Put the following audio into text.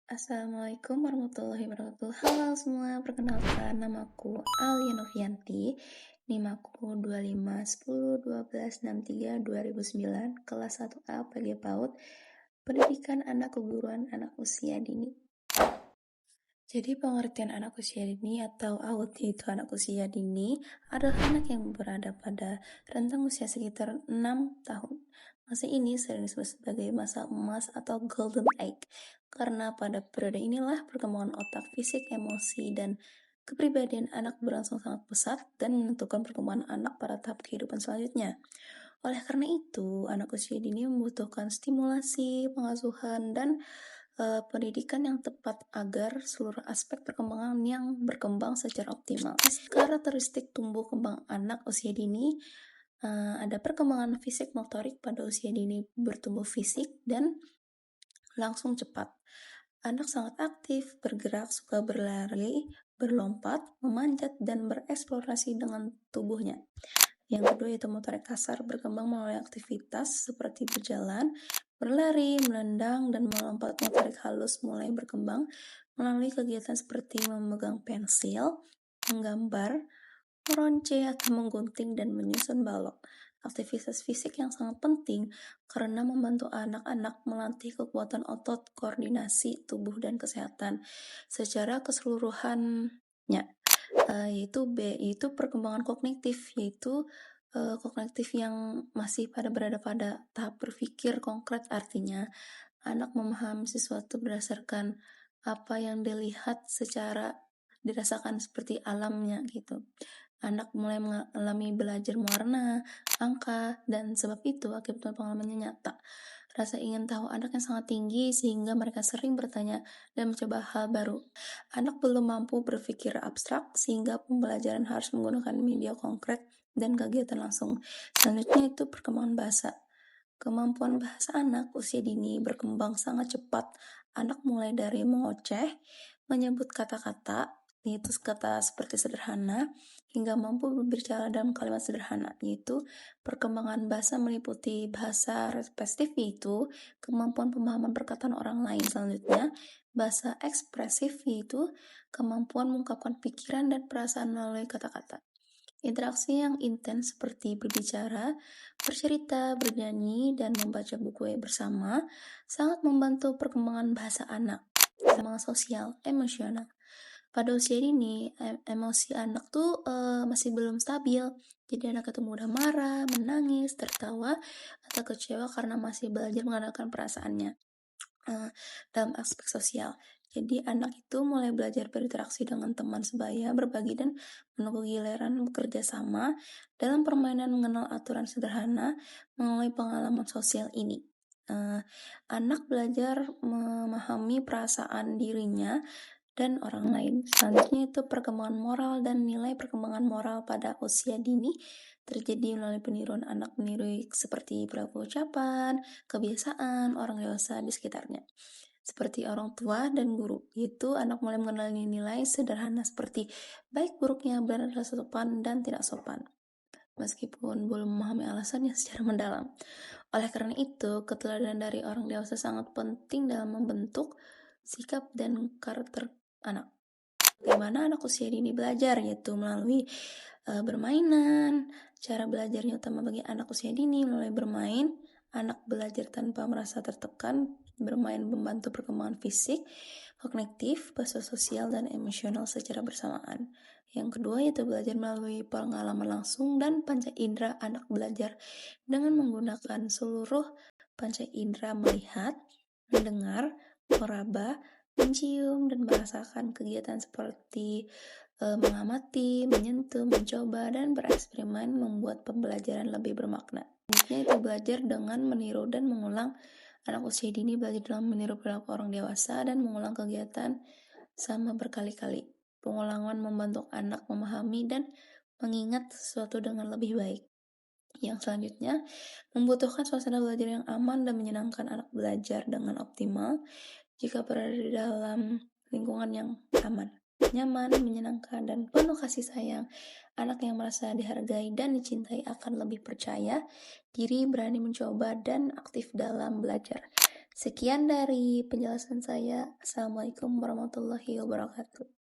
Assalamualaikum warahmatullahi wabarakatuh. Halo semua, perkenalkan namaku Alia Novianti. NIM-aku 251012632009, kelas 1A PG PAUD, Pendidikan Anak Keguruan Anak Usia Dini. Jadi pengertian anak usia dini atau AUD yaitu anak usia dini adalah anak yang berada pada rentang usia sekitar 6 tahun. Masa ini sering disebut sebagai masa emas atau golden age karena pada periode inilah perkembangan otak, fisik, emosi, dan kepribadian anak berlangsung sangat pesat dan menentukan perkembangan anak pada tahap kehidupan selanjutnya. Oleh karena itu, anak usia dini membutuhkan stimulasi, pengasuhan, dan pendidikan yang tepat agar seluruh aspek perkembangan yang berkembang secara optimal. Karakteristik tumbuh kembang anak usia dini ada perkembangan fisik motorik pada usia dini, bertumbuh fisik dan langsung cepat. Anak sangat aktif, bergerak, suka berlari, berlompat, memanjat, dan bereksplorasi dengan tubuhnya. Yang kedua yaitu motorik kasar, berkembang melalui aktivitas seperti berjalan, berlari, menendang, dan melompat. Motorik halus mulai berkembang melalui kegiatan seperti memegang pensil, menggambar, meronce atau menggunting, dan menyusun balok. Aktivitas fisik yang sangat penting karena membantu anak-anak melatih kekuatan otot, koordinasi tubuh, dan kesehatan secara keseluruhannya. Yaitu perkembangan kognitif, yaitu kognitif yang masih berada pada tahap berpikir konkret, artinya anak memahami sesuatu berdasarkan apa yang dilihat secara dirasakan seperti alamnya gitu. Anak mulai mengalami belajar mewarna, angka, dan sebab itu akibat pengalamannya nyata. Rasa ingin tahu anak yang sangat tinggi sehingga mereka sering bertanya dan mencoba hal baru. Anak belum mampu berpikir abstrak sehingga pembelajaran harus menggunakan media konkret dan kegiatan langsung. Selanjutnya itu perkembangan bahasa. Kemampuan bahasa anak usia dini berkembang sangat cepat. Anak mulai dari mengoceh, menyebut kata-kata, yaitu kata seperti sederhana, hingga mampu berbicara dalam kalimat sederhana, yaitu perkembangan bahasa meliputi bahasa reseptif, yaitu kemampuan pemahaman perkataan orang lain. Selanjutnya, bahasa ekspresif, yaitu kemampuan mengungkapkan pikiran dan perasaan melalui kata-kata. Interaksi yang intens seperti berbicara, bercerita, bernyanyi, dan membaca buku bersama sangat membantu perkembangan bahasa anak. Perkembangan sosial, emosional. Pada usia dini, emosi anak tuh masih belum stabil. Jadi anak itu mudah marah, menangis, tertawa, atau kecewa karena masih belajar mengandalkan perasaannya dalam aspek sosial. Jadi anak itu mulai belajar berinteraksi dengan teman sebaya, berbagi, dan menunggu giliran bekerja sama dalam permainan mengenal aturan sederhana melalui pengalaman sosial ini. Anak belajar memahami perasaan dirinya dan orang lain. Selanjutnya itu perkembangan moral dan nilai. Perkembangan moral pada usia dini terjadi melalui peniruan anak meniru seperti perilaku ucapan, kebiasaan orang dewasa di sekitarnya, seperti orang tua dan guru. Yaitu anak mulai mengenal nilai sederhana seperti baik buruknya, benar adalah sopan dan tidak sopan, meskipun belum memahami alasannya secara mendalam. Oleh karena itu, keteladanan dari orang dewasa sangat penting dalam membentuk sikap dan karakter anak. Bagaimana anak usia dini belajar, yaitu melalui bermainan. Cara belajarnya utama bagi anak usia dini melalui bermain. Anak belajar tanpa merasa tertekan. Bermain membantu perkembangan fisik, kognitif, sosial, dan emosional secara bersamaan. Yang kedua yaitu belajar melalui pengalaman langsung dan panca indera. Anak belajar dengan menggunakan seluruh panca indera, melihat, mendengar, meraba, mencium, dan merasakan. Kegiatan seperti mengamati, menyentuh, mencoba, dan bereksperimen membuat pembelajaran lebih bermakna. Selanjutnya itu belajar dengan meniru dan mengulang. Anak usia dini belajar dalam meniru perilaku orang dewasa dan mengulang kegiatan sama berkali-kali. Pengulangan membantu anak memahami dan mengingat sesuatu dengan lebih baik. Yang selanjutnya, membutuhkan suasana belajar yang aman dan menyenangkan. Anak belajar dengan optimal jika berada di dalam lingkungan yang aman, nyaman, menyenangkan, dan penuh kasih sayang. Anak yang merasa dihargai dan dicintai akan lebih percaya diri, berani mencoba, dan aktif dalam belajar. Sekian dari penjelasan saya. Assalamualaikum warahmatullahi wabarakatuh.